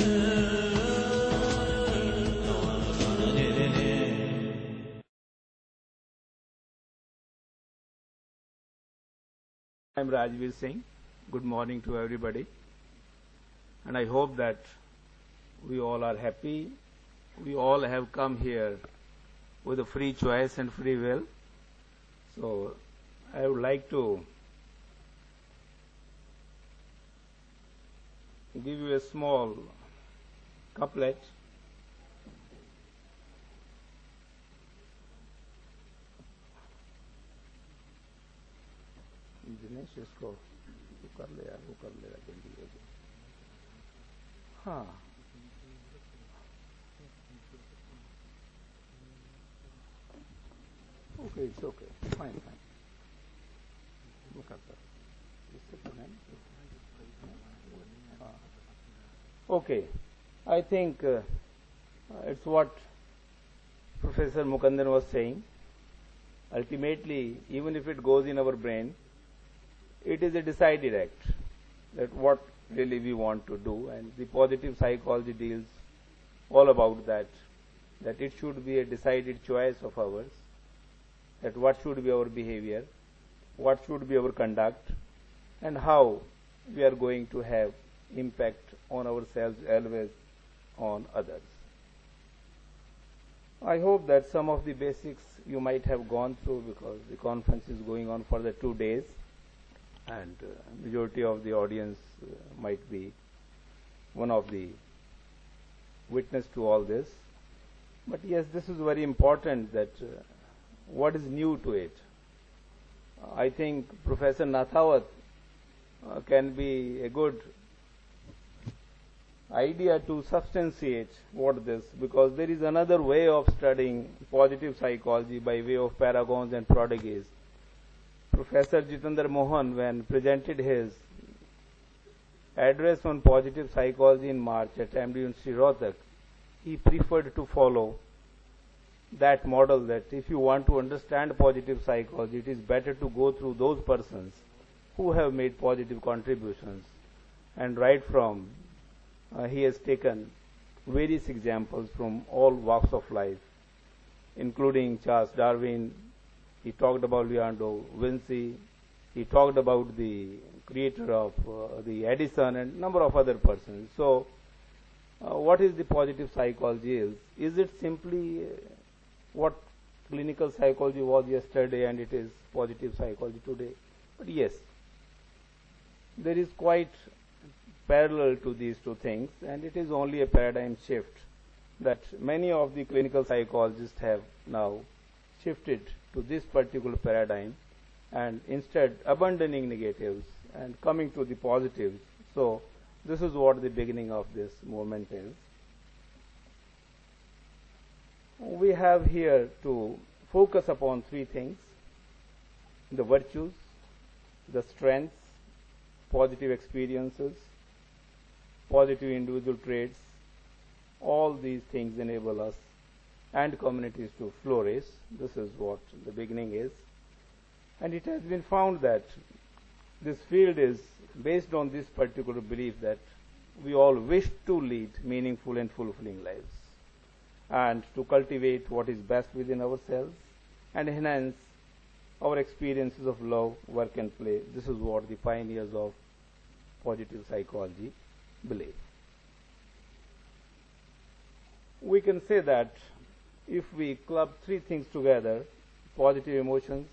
I'm Rajbir Singh. Good morning to everybody. And I hope that we all are happy. We all have come here with a free choice and free will. So I would like to give you a small couplet. Dinesh इसको कर ले यार, वो कर लेगा जल्दी जल्दी. हाँ, okay, it's okay, fine. वो करता है, इससे करना है. Okay, I think it's what Professor Mukundan was saying. Ultimately, even if it goes in our brain, it is a decided act that what really we want to do, and the positive psychology deals all about that it should be a decided choice of ours, that what should be our behavior, what should be our conduct, and how we are going to have impact on ourselves as well as on others. I hope that some of the basics you might have gone through, because the conference is going on for the 2 days, and majority of the audience might be one of the witness to all this. But yes, this is very important, that what is new to it. I think Professor Nathawat can be a good idea to substantiate what this, because there is another way of studying positive psychology by way of paragons and prodigies. Professor Jitendra Mohan, when presented his address on positive psychology in March at MD University Rohtak, he preferred to follow that model, that if you want to understand positive psychology, it is better to go through those persons who have made positive contributions. And right from, he has taken various examples from all walks of life, including Charles Darwin. He talked about Leonardo da Vinci. He talked about the creator of the Edison and number of other persons. So, what is the positive psychology is? Is it simply what clinical psychology was yesterday and it is positive psychology today? But yes, there is quite parallel to these two things, and it is only a paradigm shift that many of the clinical psychologists have now shifted to this particular paradigm, and instead abandoning negatives and coming to the positives. So this is what the beginning of this movement is. We have here to focus upon three things: the virtues, the strengths, positive experiences, positive individual traits. All these things enable us and communities to flourish. This is what the beginning is. And it has been found that this field is based on this particular belief that we all wish to lead meaningful and fulfilling lives, and to cultivate what is best within ourselves and enhance our experiences of love, work and play. This is what the pioneers of positive psychology believe. We can say that if we club three things together: positive emotions,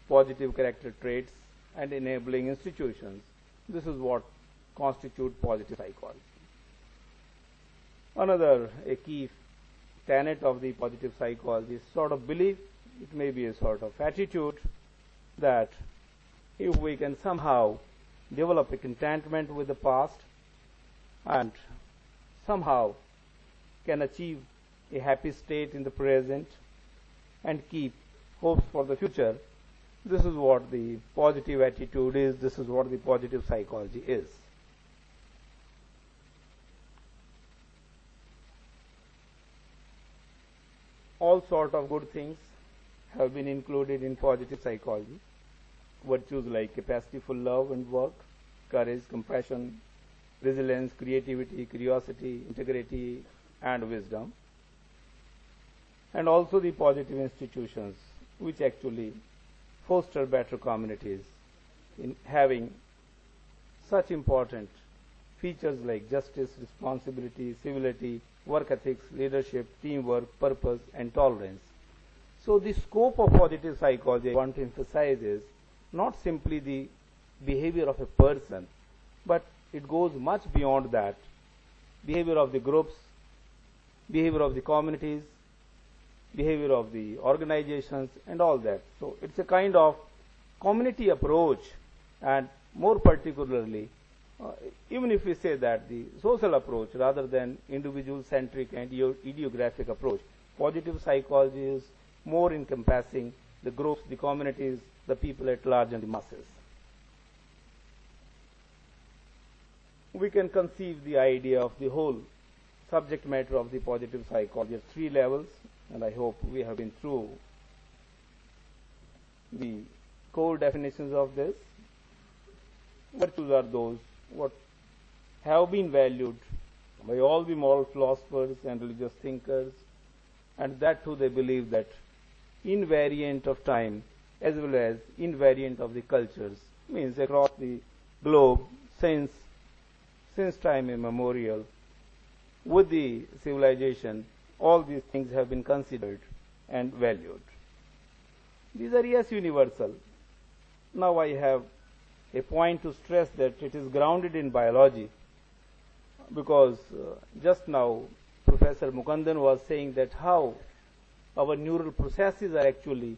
positive character traits, and enabling institutions, this is what constitutes positive psychology. Another key tenet of the positive psychology is sort of belief. It may be a sort of attitude that if we can somehow develop a contentment with the past and somehow can achieve a happy state in the present and keep hopes for the future, this is what the positive attitude is. This is what the positive psychology is. All sort of good things have been included in positive psychology. Virtues like capacity for love and work, courage, compassion, resilience, creativity, curiosity, integrity, and wisdom. And also the positive institutions, which actually foster better communities in having such important features like justice, responsibility, civility, work ethics, leadership, teamwork, purpose, and tolerance. So the scope of positive psychology I want to emphasize is not simply the behavior of a person, but it goes much beyond that. Behavior of the groups, behavior of the communities, behavior of the organizations, and all that. So it's a kind of community approach, and more particularly, even if we say that the social approach rather than individual-centric and idiographic approach, positive psychology is more encompassing the groups, the communities, the people at large, and the masses. We can conceive the idea of the whole subject matter of the positive psychology at 3 levels, and I hope we have been through the core definitions of this. Virtues are those what have been valued by all the moral philosophers and religious thinkers, and that too they believe that invariant of time as well as invariant of the cultures, means across the globe since time immemorial, with the civilization, all these things have been considered and valued. These are, yes, universal. Now I have a point to stress that it is grounded in biology, because just now Professor Mukundan was saying that how our neural processes are actually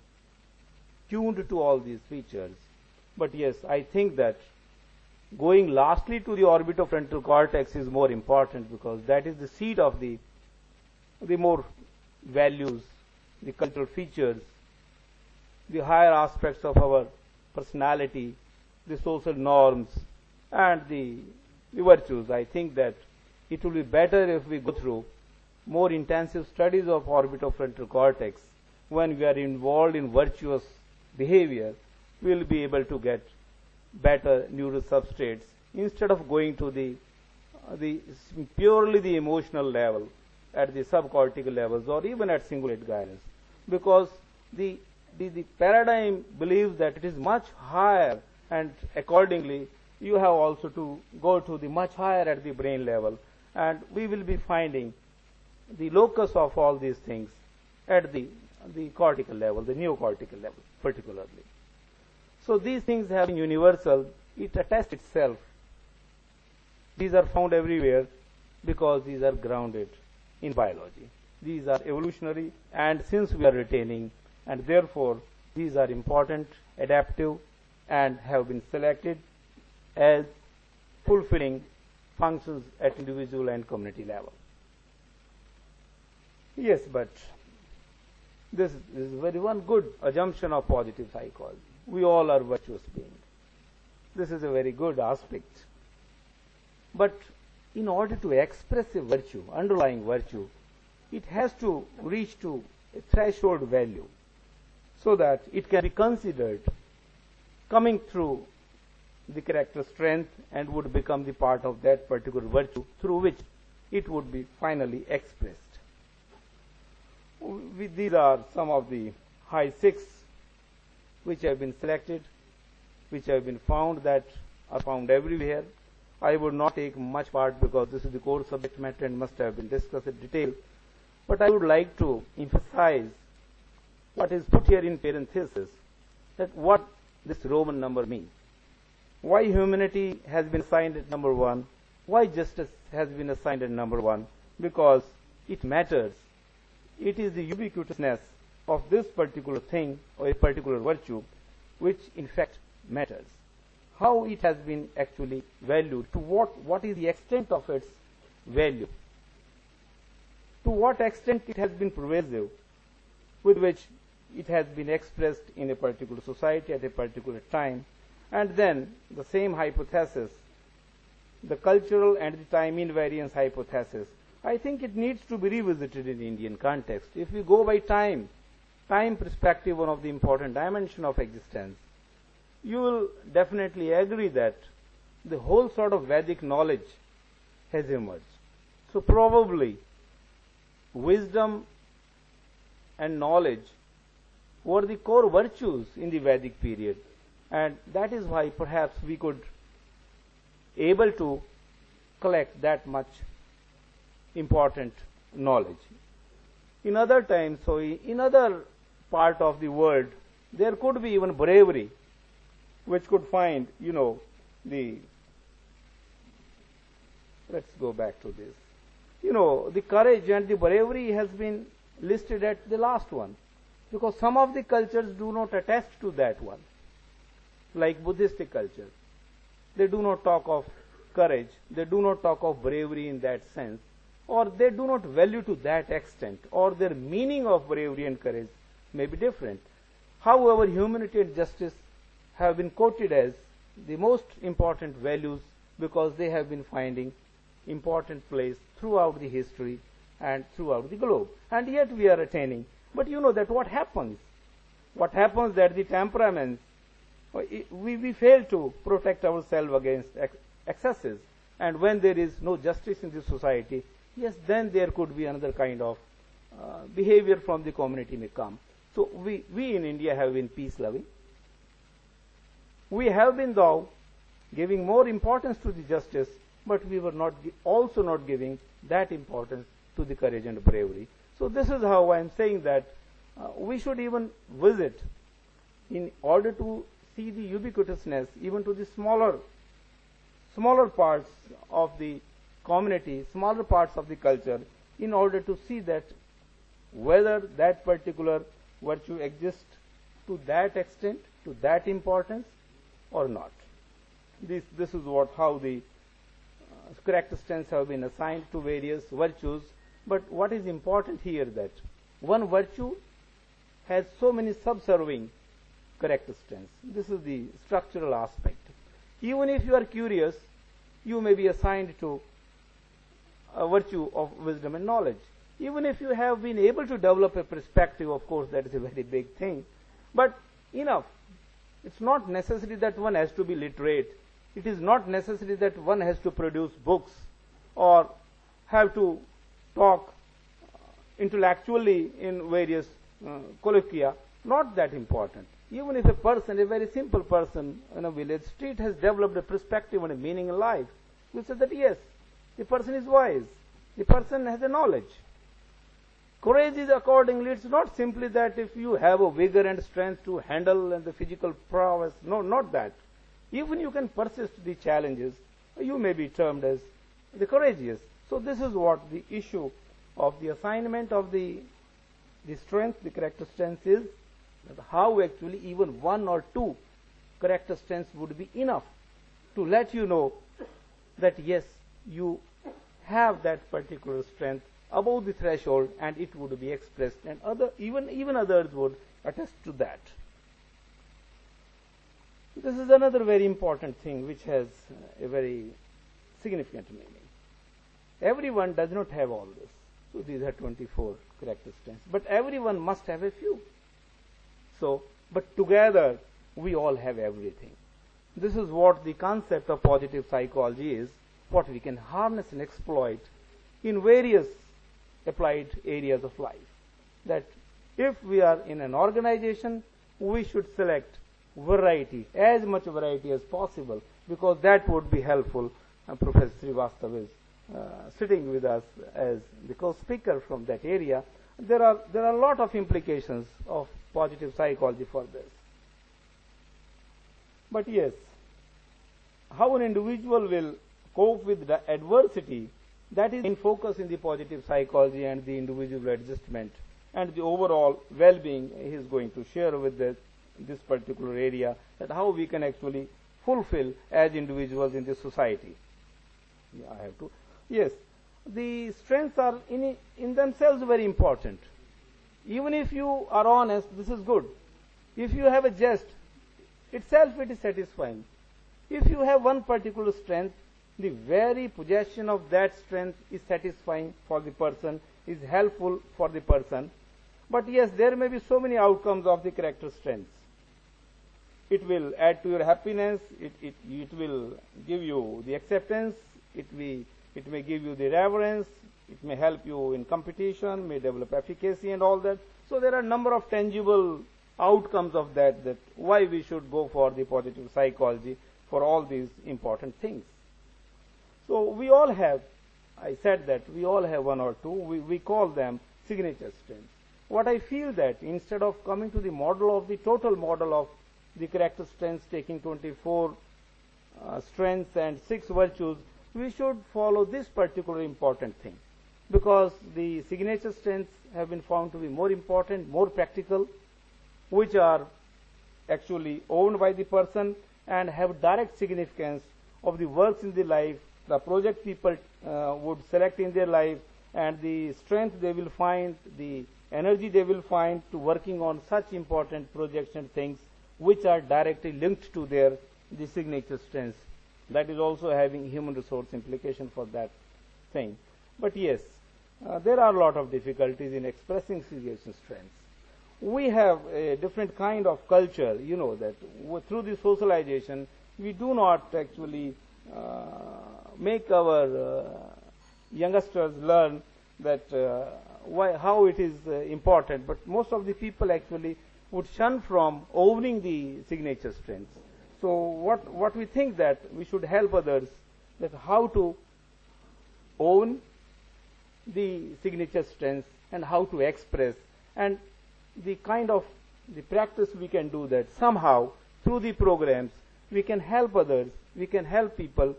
tuned to all these features. But yes, I think that going lastly to the orbitofrontal cortex is more important, because that is the seat of the more values, the cultural features, the higher aspects of our personality, the social norms, and the virtues. I think that it will be better if we go through more intensive studies of orbitofrontal cortex. When we are involved in virtuous behavior, we will be able to get better neural substrates instead of going to the purely the emotional level at the subcortical levels or even at cingulate gyrus, because the paradigm believes that it is much higher, and accordingly you have also to go to the much higher at the brain level, and we will be finding the locus of all these things at the cortical level, the neocortical level particularly. So these things have been universal. It attests itself. These are found everywhere because these are grounded in biology. These are evolutionary, and since we are retaining, and therefore these are important, adaptive, and have been selected as fulfilling functions at individual and community level. Yes, but this is very one good assumption of positive psychology. We all are virtuous beings. This is a very good aspect. But in order to express a virtue, underlying virtue, it has to reach to a threshold value so that it can be considered coming through the character strength and would become the part of that particular virtue through which it would be finally expressed. These are some of the high 6 which have been selected, which have been found, that are found everywhere. I would not take much part because this is the core subject matter and must have been discussed in detail. But I would like to emphasize what is put here in parenthesis, that what this Roman number means. Why humanity has been assigned at number 1? Why justice has been assigned at number 1? Because it matters. It is the ubiquitousness of this particular thing or a particular virtue which in fact matters. How it has been actually valued, to what is the extent of its value, to what extent it has been pervasive, with which it has been expressed in a particular society at a particular time, and then the same hypothesis, the cultural and the time invariance hypothesis, I think it needs to be revisited in the Indian context. If we go by time perspective, one of the important dimension of existence, you will definitely agree that the whole sort of Vedic knowledge has emerged. So probably wisdom and knowledge were the core virtues in the Vedic period, and that is why perhaps we could able to collect that much important knowledge. In other times, so in other part of the world, there could be even bravery, which could find, let's go back to this. The courage and the bravery has been listed at the last one, because some of the cultures do not attest to that one, like Buddhistic culture. They do not talk of courage, they do not talk of bravery in that sense, or they do not value to that extent, or their meaning of bravery and courage may be different. However, humanity and justice have been quoted as the most important values because they have been finding important place throughout the history and throughout the globe. And yet we are attaining. But you know that what happens? What happens that the temperaments, we fail to protect ourselves against excesses. And when there is no justice in the society, yes, then there could be another kind of behavior from the community may come. So we in India have been peace-loving. We have been, though, giving more importance to the justice, but we were also not giving that importance to the courage and bravery. So this is how I am saying that we should even visit in order to see the ubiquitousness even to the smaller parts of the community, smaller parts of the culture, in order to see that whether that particular virtue exists to that extent, to that importance, or not. This is how the correct stance have been assigned to various virtues. But what is important here that one virtue has so many subserving correct stance. This is the structural aspect. Even if you are curious, you may be assigned to a virtue of wisdom and knowledge. Even if you have been able to develop a perspective, of course, that is a very big thing. But enough. It's not necessary that one has to be literate. It is not necessary that one has to produce books or have to talk intellectually in various colloquia. Not that important. Even if a person, a very simple person in a village street has developed a perspective and a meaning in life, we say that yes, the person is wise. The person has a knowledge. Courage is accordingly, it's not simply that if you have a vigor and strength to handle and the physical prowess. No, not that. Even you can persist the challenges, you may be termed as the courageous. So this is what the issue of the assignment of the strength, the character strength is, that how actually even one or two character strengths would be enough to let you know that yes, you have that particular strength above the threshold, and it would be expressed, and even others would attest to that. This is another very important thing which has a very significant meaning. Everyone does not have all this. So these are 24 character strengths, but everyone must have a few. So, but together we all have everything. This is what the concept of positive psychology is, what we can harness and exploit in various applied areas of life. That if we are in an organization, we should select variety, as much variety as possible, because that would be helpful. Professor Srivastav is sitting with us as the co-speaker from that area. There are a lot of implications of positive psychology for this. But yes, how an individual will cope with the adversity, that is in focus in the positive psychology, and the individual adjustment and the overall well-being he is going to share with this particular area, that how we can actually fulfill as individuals in this society. Yeah, I have to. Yes, the strengths are in themselves very important. Even if you are honest, this is good. If you have a jest, itself it is satisfying. If you have one particular strength, the very possession of that strength is satisfying for the person, is helpful for the person. But yes, there may be so many outcomes of the character strengths. It will add to your happiness, it will give you the acceptance, it will it may give you the reverence, it may help you in competition, may develop efficacy and all that. So there are a number of tangible outcomes of that why we should go for the positive psychology for all these important things. So we all have, I said that we all have one or two, we call them signature strengths. What I feel that instead of coming to the model of the total model of the character strengths, taking 24 strengths and 6 virtues, we should follow this particular important thing, because the signature strengths have been found to be more important, more practical, which are actually owned by the person and have direct significance of the works in the life, the project people would select in their life, and the strength they will find, the energy they will find to working on such important projects and things which are directly linked to the signature strengths. That is also having human resource implication for that thing. But yes, there are a lot of difficulties in expressing signature strengths. We have a different kind of culture, you know, that through the socialization, we do not actually make our youngsters learn that how it is important, but most of the people actually would shun from owning the signature strengths. So what we think that we should help others that how to own the signature strengths and how to express, and the kind of the practice we can do that somehow through the programs we can help others, we can help people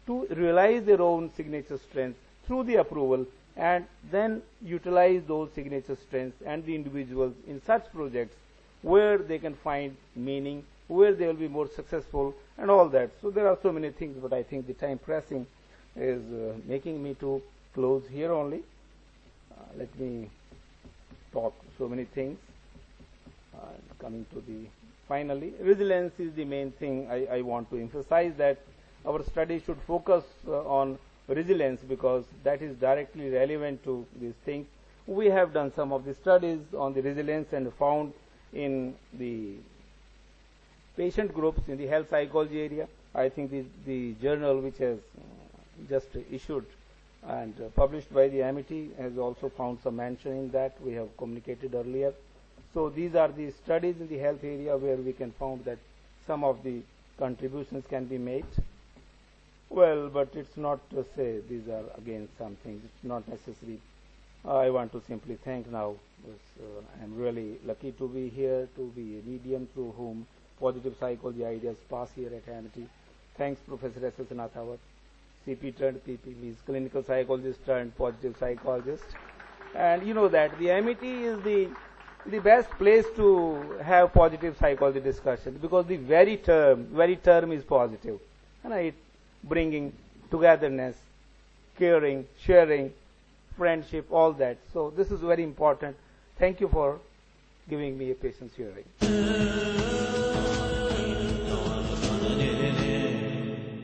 to realize their own signature strengths through the approval, and then utilize those signature strengths and the individuals in such projects where they can find meaning, where they will be more successful and all that. So there are so many things, but I think the time pressing is making me to close here only. Let me talk so many things. Coming to the finally, resilience is the main thing I want to emphasize, that our study should focus on resilience because that is directly relevant to these things. We have done some of the studies on the resilience and found in the patient groups in the health psychology area. I think the journal which has just issued and published by the Amity has also found some mention in that we have communicated earlier. So these are the studies in the health area where we can found that some of the contributions can be made. Well, but it's not to say these are again some things. It's not necessary. I want to simply thank now. I'm really lucky to be here, to be a medium through whom positive psychology ideas pass here at Amity. Thanks, Professor S.S. Nathawat, CP turned PP, means clinical psychologist turned positive psychologist. And you know that the Amity is the best place to have positive psychology discussion, because the very term is positive, and it bringing togetherness, caring, sharing, friendship, all that. So this is very important. Thank you for giving me a patience hearing.